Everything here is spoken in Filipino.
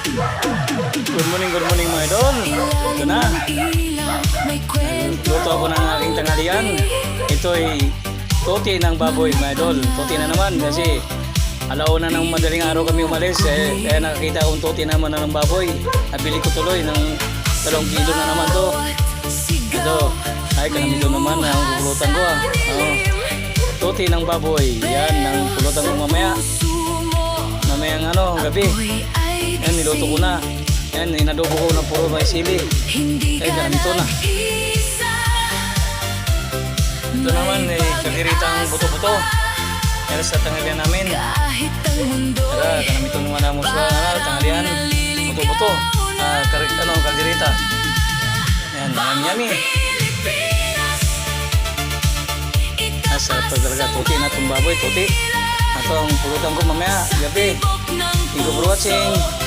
Good morning mga idol. Ito na. Luto ako ng aking tanghalian. Ito ay tuti ng baboy mga idol. Tuti na naman kasi alauna ng madaling araw kami umalis. Kaya nakakita akong tuti naman na ng baboy. Nabili ko tuloy ng 2 kilo na naman to. Ito. Ay, kanamito naman ang pupulutan ko. Tuti ng baboy. Yan ang pulutan ko mamaya. Mamayang gabi. Yan, niluto ko na. Yan, inadobo ko na puro may sili. Ay, ganito na. Ito naman, kagiritang buto-buto. Yan sa tanghalian namin. Tara, kanamito naman ang musla. Tanghalian, buto-buto. Kagirita. Yan, yummy. Sarap talaga, tuti na itong baboy, tuti. Ito ang pulutan ko mamaya, gabi. Thank you for watching.